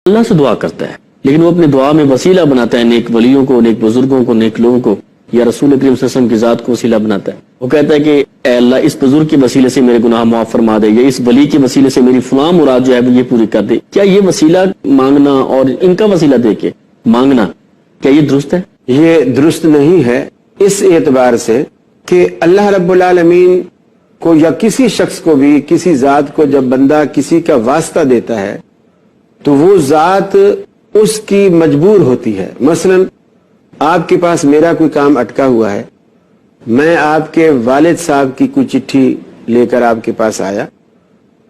اللہ سے دعا کرتا ہے، لیکن وہ اپنے دعا میں وسیلہ بناتا ہے نیک ولیوں کو، نیک بزرگوں کو، نیک لوگوں کو، یا رسول کریم صلی اللہ علیہ وسلم کی ذات کو وسیلہ بناتا ہے۔ وہ کہتا ہے کہ اے اللہ اس بزرگ کے وسیلے سے میرے گناہ معاف فرما دے، یا اس ولی کے وسیلے سے میری فلاں مراد جو ہے یہ پوری کر دے۔ کیا یہ وسیلہ مانگنا اور ان کا وسیلہ دے کے مانگنا، کیا یہ درست ہے؟ یہ درست نہیں ہے اس اعتبار سے کہ اللہ رب العالمین کو یا کسی شخص کو بھی، کسی ذات کو جب بندہ کسی کا واسطہ دیتا ہے تو وہ ذات اس کی مجبور ہوتی ہے۔ مثلا آپ کے پاس میرا کوئی کام اٹکا ہوا ہے، میں آپ کے والد صاحب کی کوئی چٹھی لے کر آپ کے پاس آیا،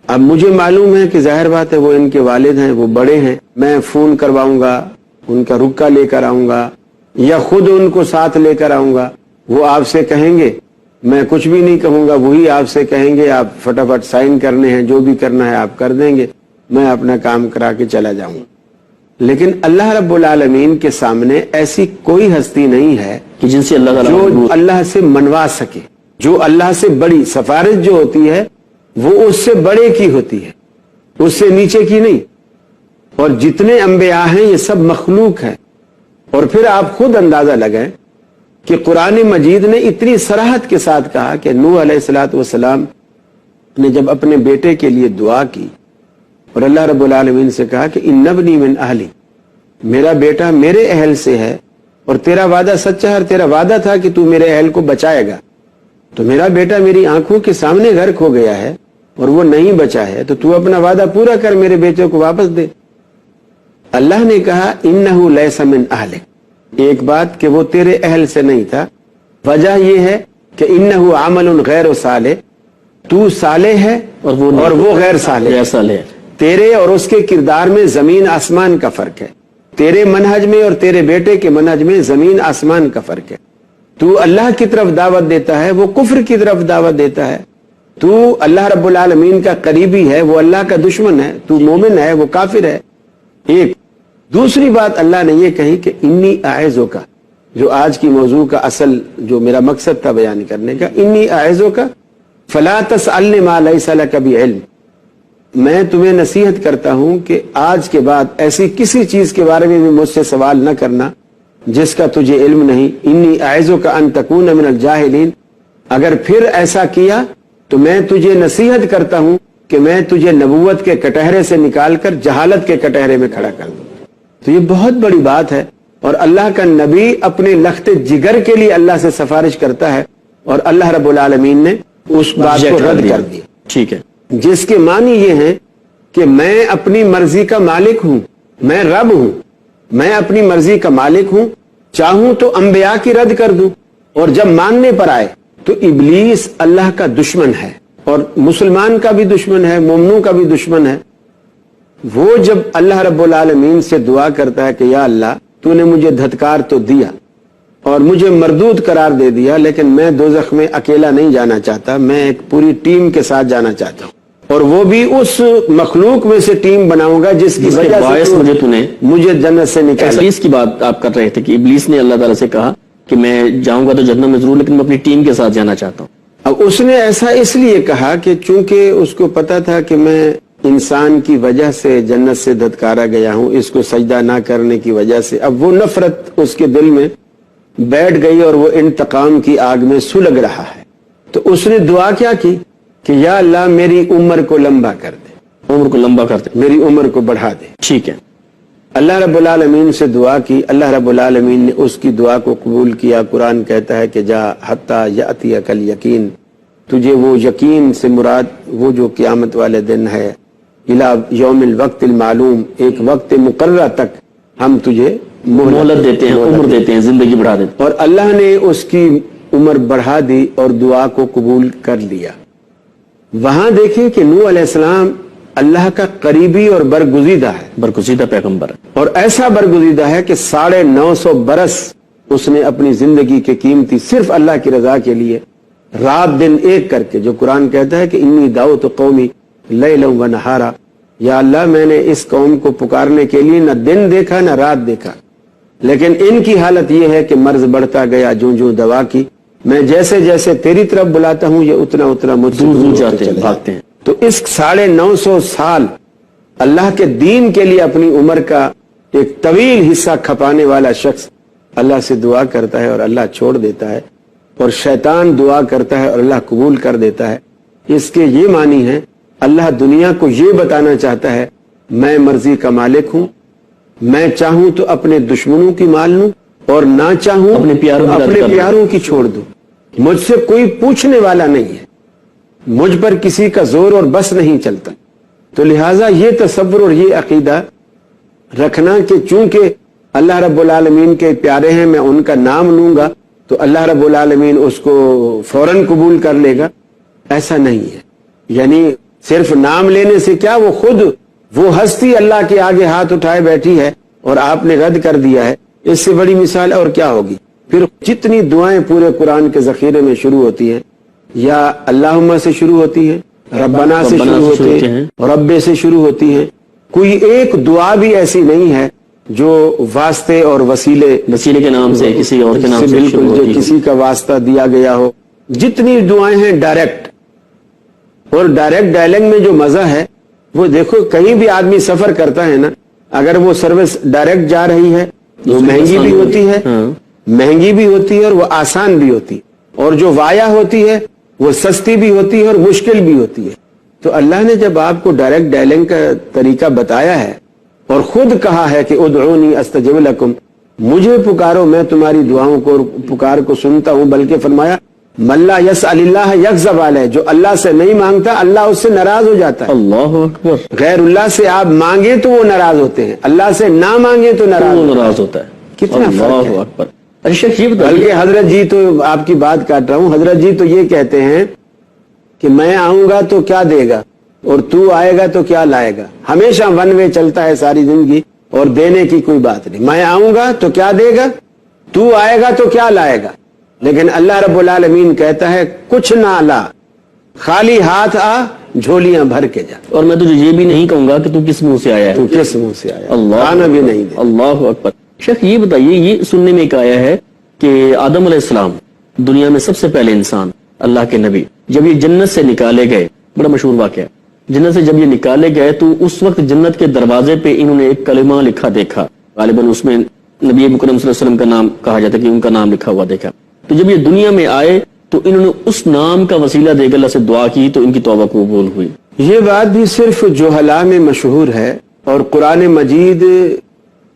اب مجھے معلوم ہے کہ ظاہر بات ہے وہ ان کے والد ہیں، وہ بڑے ہیں، میں فون کرواؤں گا، ان کا رکا لے کر آؤں گا یا خود ان کو ساتھ لے کر آؤں گا، وہ آپ سے کہیں گے، میں کچھ بھی نہیں کہوں گا، وہی آپ سے کہیں گے آپ فٹافٹ سائن کرنے ہیں، جو بھی کرنا ہے آپ کر دیں گے، میں اپنا کام کرا کے چلا جاؤں گا۔ لیکن اللہ رب العالمین کے سامنے ایسی کوئی ہستی نہیں ہے کہ جن سے اللہ تعالیٰ جو اللہ سے منوا سکے۔ جو اللہ سے بڑی سفارش جو ہوتی ہے وہ اس سے بڑے کی ہوتی ہے، اس سے نیچے کی نہیں۔ اور جتنے انبیاء ہیں یہ سب مخلوق ہیں۔ اور پھر آپ خود اندازہ لگائیں کہ قرآن مجید نے اتنی صراحت کے ساتھ کہا کہ نوح علیہ السلام نے جب اپنے بیٹے کے لیے دعا کی اور اللہ رب العالمین سے کہا کہ ان ابنی من اہلی، میرا بیٹا میرے اہل سے ہے اور تیرا وعدہ سچا ہے، اور تیرا وعدہ تھا کہ تو میرے اہل کو بچائے گا، تو میرا بیٹا میری آنکھوں کے سامنے غرق ہو گیا ہے اور وہ نہیں بچا ہے، تو اپنا وعدہ پورا کر، میرے بیٹے کو واپس دے۔ اللہ نے کہا انہ لیس من اہلک، ایک بات کہ وہ تیرے اہل سے نہیں تھا، وجہ یہ ہے کہ انہ عمل غیر صالح، تو صالح ہے اور وہ غیر صالح ہے۔ تیرے اور اس کے کردار میں زمین آسمان کا فرق ہے، تیرے منہج میں اور تیرے بیٹے کے منہج میں زمین آسمان کا فرق ہے۔ تو اللہ کی طرف دعوت دیتا ہے، وہ کفر کی طرف دعوت دیتا ہے۔ تو اللہ رب العالمین کا قریبی ہے، وہ اللہ کا دشمن ہے۔ تو مومن ہے، وہ کافر ہے۔ ایک دوسری بات اللہ نے یہ کہی کہ انی اعوذ کا، جو آج کی موضوع کا اصل جو میرا مقصد تھا بیان کرنے کا، انی اعوذ کا فلا تسألنی ما لیس لک بعلم، میں تمہیں نصیحت کرتا ہوں کہ آج کے بعد ایسی کسی چیز کے بارے میں بھی مجھ سے سوال نہ کرنا جس کا تجھے علم نہیں۔ انی اعوذ کا ان تکون من الجاہلین، اگر پھر ایسا کیا تو میں تجھے نصیحت کرتا ہوں کہ میں تجھے نبوت کے کٹہرے سے نکال کر جہالت کے کٹہرے میں کھڑا کر دوں۔ تو یہ بہت بڑی بات ہے، اور اللہ کا نبی اپنے لخت جگر کے لیے اللہ سے سفارش کرتا ہے، اور اللہ رب العالمین نے اس بات کو رد کر دیا۔ ٹھیک ہے، جس کے معنی یہ ہے کہ میں اپنی مرضی کا مالک ہوں، میں رب ہوں، میں اپنی مرضی کا مالک ہوں، چاہوں تو انبیاء کی رد کر دوں، اور جب ماننے پر آئے تو ابلیس اللہ کا دشمن ہے، اور مسلمان کا بھی دشمن ہے، مومنوں کا بھی دشمن ہے۔ وہ جب اللہ رب العالمین سے دعا کرتا ہے کہ یا اللہ تو نے مجھے دھتکار تو دیا اور مجھے مردود قرار دے دیا، لیکن میں دوزخ میں اکیلا نہیں جانا چاہتا، میں ایک پوری ٹیم کے ساتھ جانا چاہتا ہوں، اور وہ بھی اس مخلوق میں سے ٹیم بناؤں گا جس کی وجہ سے مجھے جنت سے نکالا۔ ابلیس کی بات آپ کر رہے تھے کہ ابلیس نے اللہ تعالیٰ سے کہا کہ میں جاؤں گا تو جنت میں ضرور، لیکن میں اپنی ٹیم کے ساتھ جانا چاہتا ہوں۔ اب اس نے ایسا اس لیے کہا کہ چونکہ اس کو پتا تھا کہ میں انسان کی وجہ سے جنت سے دھتکارا گیا ہوں، اس کو سجدہ نہ کرنے کی وجہ سے، اب وہ نفرت اس کے دل میں بیٹھ گئی اور وہ انتقام کی آگ میں سلگ رہا ہے۔ تو اس نے دعا کیا کی کہ یا اللہ میری عمر کو لمبا کر دے، عمر کو لمبا کر دے، میری عمر کو بڑھا دے۔ ٹھیک ہے، اللہ رب العالمین سے دعا کی، اللہ رب العالمین نے اس کی دعا کو قبول کیا۔ قرآن کہتا ہے کہ جا حتی یأتیک الیقین، تجھے وہ یقین سے مراد وہ جو قیامت والے دن ہے، الی یوم الوقت المعلوم، ایک وقت مقررہ تک ہم تجھے مہلت دیتے ہیں، عمر دیتے ہیں، زندگی بڑھا دیتے ہیں۔ اور اللہ نے اس کی عمر بڑھا دی اور دعا کو قبول کر لیا۔ وہاں دیکھیں کہ نوح علیہ السلام اللہ کا قریبی اور برگزیدہ ہے، برگزیدہ پیغمبر ہے، اور ایسا برگزیدہ ہے کہ 950 برس اس نے اپنی زندگی کے قیمتی صرف اللہ کی رضا کے لیے رات دن ایک کر کے، جو قرآن کہتا ہے کہ انی دعوت قومی لیلا و نہارا، یا اللہ میں نے اس قوم کو پکارنے کے لیے نہ دن دیکھا نہ رات دیکھا، لیکن ان کی حالت یہ ہے کہ مرض بڑھتا گیا جو دوا کی، میں جیسے جیسے تیری طرف بلاتا ہوں یہ اتنا اتنا مجھ سے دور جاتے ہیں، بھاگتے ہیں۔ تو اس 950 سال اللہ کے دین کے لیے اپنی عمر کا ایک طویل حصہ کھپانے والا شخص اللہ سے دعا کرتا ہے اور اللہ چھوڑ دیتا ہے، اور شیطان دعا کرتا ہے اور اللہ قبول کر دیتا ہے، اس کے یہ معنی ہے اللہ دنیا کو یہ بتانا چاہتا ہے میں مرضی کا مالک ہوں، میں چاہوں تو اپنے دشمنوں کی مان لوں اور نہ چاہوں اپنے پیاروں تو کی اپنے رد کر دوں۔ پیاروں کی چھوڑ دوں۔ مجھ سے کوئی پوچھنے والا نہیں ہے، مجھ پر کسی کا زور اور بس نہیں چلتا۔ تو لہٰذا یہ تصور اور یہ عقیدہ رکھنا کہ چونکہ اللہ رب العالمین کے پیارے ہیں میں ان کا نام لوں گا تو اللہ رب العالمین اس کو فوراً قبول کر لے گا، ایسا نہیں ہے۔ یعنی صرف نام لینے سے کیا، وہ خود وہ ہستی اللہ کے آگے ہاتھ اٹھائے بیٹھی ہے اور آپ نے رد کر دیا ہے، اس سے بڑی مثال اور کیا ہوگی؟ پھر جتنی دعائیں پورے قرآن کے ذخیرے میں شروع ہوتی ہیں یا اللہم سے شروع ہوتی ہیں، ربنا سے شروع ہوتی ہیں، رب سے شروع ہوتی ہیں، کوئی ایک دعا بھی ایسی نہیں ہے جو واسطے اور وسیلے کے نام سے کسی اور کے نام سے بالکل شروع جو ہوتی ہے۔ کسی کا واسطہ دیا گیا ہو۔ جتنی دعائیں ہیں ڈائریکٹ، اور ڈائریکٹ ڈائلنگ میں جو مزہ ہے وہ دیکھو، کہیں بھی آدمی سفر کرتا ہے نا، اگر وہ سروس ڈائریکٹ جا رہی ہے وہ مہنگی بھی ہوتی ہے، مہنگی بھی ہوتی ہے اور وہ آسان بھی ہوتی ہے، اور جو وایا ہوتی ہے وہ سستی بھی ہوتی ہے اور مشکل بھی ہوتی ہے۔ تو اللہ نے جب آپ کو ڈائریکٹ ڈائلنگ کا طریقہ بتایا ہے اور خود کہا ہے کہ ادعونی استجب لکم، مجھے پکارو میں تمہاری دعاؤں کو پکار کو سنتا ہوں، بلکہ فرمایا من لا یسأل اللہ یغضب علیہ، جو اللہ سے نہیں مانگتا اللہ اس سے ناراض ہو جاتا ہے۔ اللہ اکبر۔ غیر اللہ سے آپ مانگیں تو وہ ناراض ہوتے ہیں، اللہ سے نہ مانگیں تو ناراض ہوتا ہے۔ کتنا فرق ہے۔ اللہ اکبر۔ اچھا شیخ یہ بتائیے، بلکہ حضرت جی تو آپ کی بات کاٹ رہا ہوں، حضرت جی تو یہ کہتے ہیں کہ میں آؤں گا تو کیا دے گا اور تو آئے گا تو کیا لائے گا، ہمیشہ ون وے چلتا ہے ساری زندگی، اور دینے کی کوئی بات نہیں۔ میں آؤں گا تو کیا دے گا، تو آئے گا تو کیا لائے گا، لیکن اللہ رب العالمین کہتا ہے کچھ نہ لا، خالی ہاتھ آ، جھولیاں بھر کے جا۔ اور میں تجھے یہ بھی نہیں کہوں گا کہ تو کس منہ سے آیا ہے، تو کس منہ سے آیا، اللہ کھانا بھی نہیں دے۔ اللہ اکبر۔ شیخ یہ بتائیے، یہ سننے میں ایک آیا ہے کہ آدم علیہ السلام دنیا میں سب سے پہلے انسان، اللہ کے نبی، جب یہ جنت سے نکالے گئے، بڑا مشہور واقعہ ہے، جنت سے جب یہ نکالے گئے تو اس وقت جنت کے دروازے پہ انہوں نے ایک کلمہ لکھا دیکھا، غالباً اس میں نبی اکرم صلی اللہ علیہ وسلم کا نام کہا جاتا ہے کہ ان کا نام لکھا ہوا دیکھا۔ تو جب یہ دنیا میں آئے تو انہوں نے اس نام کا وسیلہ دے کر اللہ سے دعا کی تو ان کی توبہ قبول ہوئی۔ یہ بات بھی صرف جہلاء میں مشہور ہے اور قرآن مجید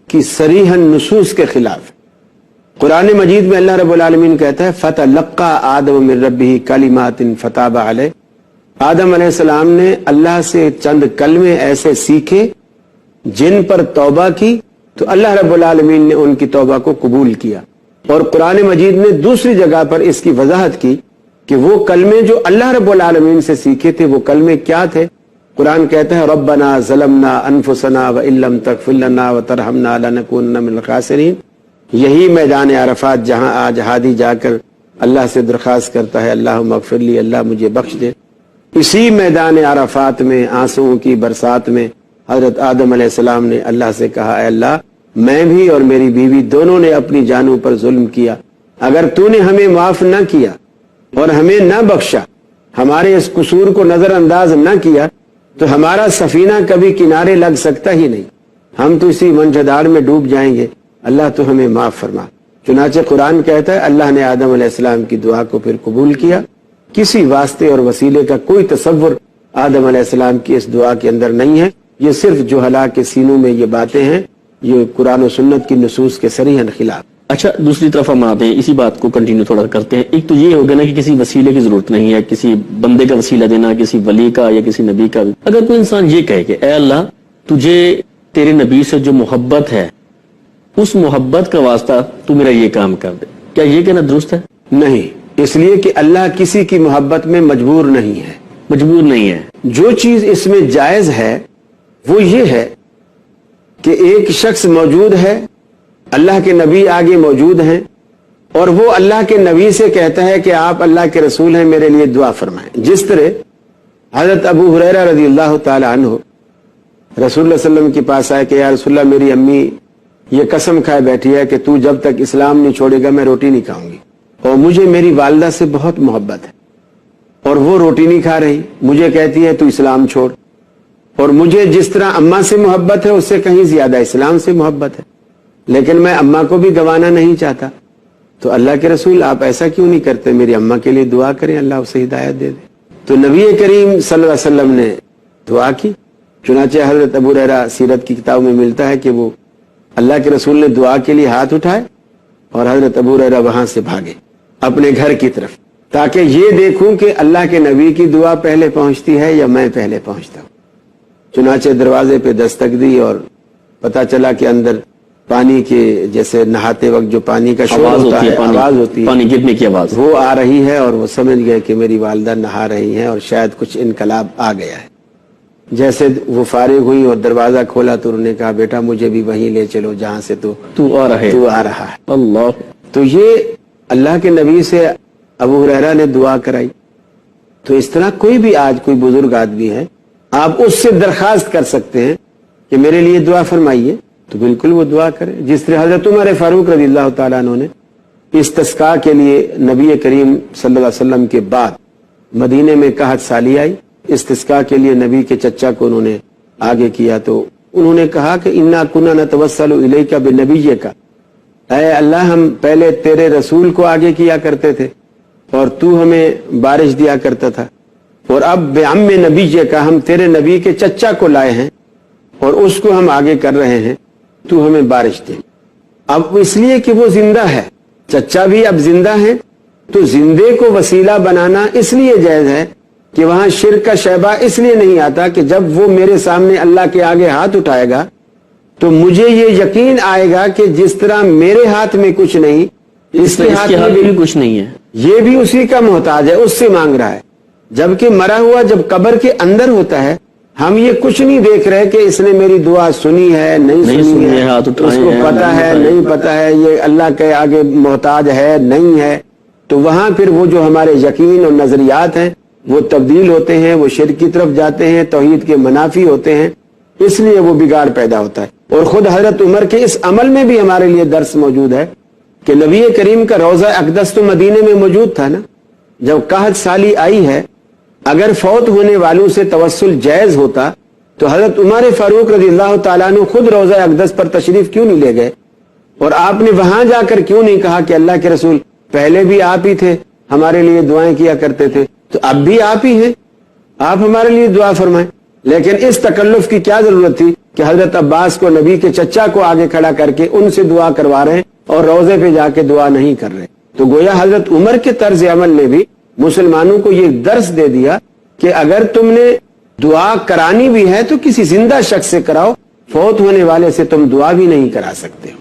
کی صریحاً نصوص کے خلاف۔ قرآن مجید میں اللہ رب العالمین کہتا ہے فَتَلَقَّى آدَمُ مِن رَبِّهِ كَلِمَاتٍ فَتَابَ عَلَيْهِ، آدم علیہ السلام نے اللہ سے چند کلمے ایسے سیکھے جن پر توبہ کی تو اللہ رب العالمین نے ان کی توبہ کو قبول کیا۔ اور قرآن مجید نے دوسری جگہ پر اس کی وضاحت کی کہ وہ کلمے جو اللہ رب العالمین سے سیکھے تھے وہ کلمے کیا تھے۔ قرآن کہتا ہے ربنا ظلمنا انفسنا وان لم تغفر لنا وترحمنا لنکونن من الخاسرین۔ یہی میدان عرفات جہاں آج ہادی جا کر اللہ سے درخواست کرتا ہے اللہم اغفر لی، اللہ مجھے بخش دے، اسی میدان عرفات میں آنسوؤں کی برسات میں حضرت آدم علیہ السلام نے اللہ سے کہا اے اللہ میں بھی اور میری بیوی دونوں نے اپنی جانوں پر ظلم کیا، اگر تو نے ہمیں معاف نہ کیا اور ہمیں نہ بخشا، ہمارے اس قصور کو نظر انداز نہ کیا تو ہمارا سفینہ کبھی کنارے لگ سکتا ہی نہیں، ہم تو اسی منجھدار میں ڈوب جائیں گے، اللہ تو ہمیں معاف فرما۔ چنانچہ قرآن کہتا ہے اللہ نے آدم علیہ السلام کی دعا کو پھر قبول کیا۔ کسی واسطے اور وسیلے کا کوئی تصور آدم علیہ السلام کی اس دعا کے اندر نہیں ہے، یہ صرف جہلاء کے سینوں میں یہ باتیں ہیں، یہ قرآن و سنت کی نصوص کے صریحاً خلاف۔ اچھا دوسری طرف ہم آتے ہیں، اسی بات کو کنٹینیو تھوڑا کرتے ہیں۔ ایک تو یہ ہوگا نا کہ کسی وسیلے کی ضرورت نہیں ہے، کسی بندے کا وسیلہ دینا، کسی ولی کا یا کسی نبی کا بھی۔ اگر کوئی انسان یہ کہے کہ اے اللہ تجھے تیرے نبی سے جو محبت ہے اس محبت کا واسطہ تو میرا یہ کام کر دے، کیا یہ کہنا درست ہے؟ نہیں، اس لیے کہ اللہ کسی کی محبت میں مجبور نہیں ہے، مجبور نہیں ہے۔ جو چیز اس میں جائز ہے وہ یہ ہے کہ ایک شخص موجود ہے، اللہ کے نبی آگے موجود ہیں، اور وہ اللہ کے نبی سے کہتا ہے کہ آپ اللہ کے رسول ہیں میرے لیے دعا فرمائیں۔ جس طرح حضرت ابو ہریرہ رضی اللہ تعالی عنہ رسول اللہ صلی اللہ علیہ وسلم کے پاس آئے کہ یا رسول اللہ میری امی یہ قسم کھائے بیٹھی ہے کہ تو جب تک اسلام نہیں چھوڑے گا میں روٹی نہیں کھاؤں گی، اور مجھے میری والدہ سے بہت محبت ہے اور وہ روٹی نہیں کھا رہی، مجھے کہتی ہے تو اسلام چھوڑ، اور مجھے جس طرح اماں سے محبت ہے اس سے کہیں زیادہ اسلام سے محبت ہے، لیکن میں اماں کو بھی گنوانا نہیں چاہتا. تو اللہ کے رسول آپ ایسا کیوں نہیں کرتے، میری اماں کے لیے دعا کریں، اللہ اسے ہدایت دے دے. تو نبی کریم صلی اللہ علیہ وسلم نے دعا کی. چنانچہ حضرت ابو ہریرہ سیرت کی کتاب میں ملتا ہے کہ وہ اللہ کے رسول نے دعا کے لیے ہاتھ اٹھائے اور حضرت ابو ہریرہ وہاں سے بھاگے اپنے گھر کی طرف، تاکہ یہ دیکھوں کہ اللہ کے نبی کی دعا پہلے پہنچتی ہے یا میں پہلے پہنچتا ہوں. چنانچہ دروازے پہ دستک دی اور پتا چلا کہ اندر پانی کے جیسے نہاتے وقت جو پانی کا شور ہوتا ہے، آواز ہوتی ہے، پانی گرنے کی آواز، وہ آ رہی ہے. اور وہ سمجھ گئے کہ میری والدہ نہا رہی ہیں اور شاید کچھ انقلاب آ گیا ہے. جیسے وہ فارغ ہوئی اور دروازہ کھولا تو انہوں نے کہا بیٹا مجھے بھی وہیں لے چلو جہاں سے تو آ رہا ہے. اللہ. تو یہ اللہ کے نبی سے ابو ہریرہ نے دعا کرائی. تو اس طرح کوئی بھی آج کوئی بزرگ آدمی ہے، آپ اس سے درخواست کر سکتے ہیں کہ میرے لیے دعا فرمائیے، تو بالکل وہ دعا کرے. جس طرح حضرت عمر فاروق رضی اللہ تعالیٰ عنہ نے استسقاء کے لیے نبی کریم صلی اللہ علیہ وسلم کے بعد مدینے میں قحط سالی آئی، استسقاء کے لیے نبی کے چچا کو انہوں نے آگے کیا. تو انہوں نے کہا کہ انا کنا نتوسل الیک بنبیک، اے اللہ ہم پہلے تیرے رسول کو آگے کیا کرتے تھے اور تو ہمیں بارش دیا کرتا تھا، اور اب بعم نبیک ہم تیرے نبی کے چچا کو لائے ہیں اور اس کو ہم آگے کر رہے ہیں، تو ہمیں بارش دے. اب اس لیے کہ وہ زندہ ہے، چچا بھی اب زندہ ہے، تو زندے کو وسیلہ بنانا اس لیے جائز ہے کہ وہاں شرک کا شیبہ اس لیے نہیں آتا کہ جب وہ میرے سامنے اللہ کے آگے ہاتھ اٹھائے گا تو مجھے یہ یقین آئے گا کہ جس طرح میرے ہاتھ میں کچھ نہیں، اس کے ہاتھ میں بھی کچھ نہیں ہے، یہ بھی اسی کا محتاج ہے، اس سے مانگ رہا ہے. جبکہ مرا ہوا جب قبر کے اندر ہوتا ہے ہم یہ کچھ نہیں دیکھ رہے کہ اس نے میری دعا سنی ہے نہیں سنی ہے، ہاتھ اس اٹھائے کو ہیں، پتا ہے نہیں پتا ہے، یہ اللہ کے آگے محتاج ہے نہیں ہے. تو وہاں پھر وہ جو ہمارے یقین اور نظریات ہیں وہ تبدیل ہوتے ہیں، وہ شرک کی طرف جاتے ہیں، توحید کے منافی ہوتے ہیں، اس لیے وہ بگاڑ پیدا ہوتا ہے. اور خود حضرت عمر کے اس عمل میں بھی ہمارے لیے درس موجود ہے کہ نبی کریم کا روضہ اقدس تو مدینے میں موجود تھا نا. جب قحط سالی آئی ہے، اگر فوت ہونے والوں سے توسل جائز ہوتا تو حضرت عمر فاروق رضی اللہ تعالیٰ عنہ خود روضہ اقدس پر تشریف کیوں نہیں لے گئے، اور آپ نے وہاں جا کر کیوں نہیں کہا کہ اللہ کے رسول پہلے بھی آپ ہی تھے، ہمارے لیے دعائیں کیا کرتے تھے، تو اب بھی آپ ہی ہیں، آپ ہمارے لیے دعا فرمائیں. لیکن اس تکلف کی کیا ضرورت تھی کہ حضرت عباس کو نبی کے چچا کو آگے کھڑا کر کے ان سے دعا کروا رہے ہیں اور روضے پہ جا کے دعا نہیں کر رہے. تو گویا حضرت عمر کے طرز عمل نے بھی مسلمانوں کو یہ درس دے دیا کہ اگر تم نے دعا کرانی بھی ہے تو کسی زندہ شخص سے کراؤ، فوت ہونے والے سے تم دعا بھی نہیں کرا سکتے ہو.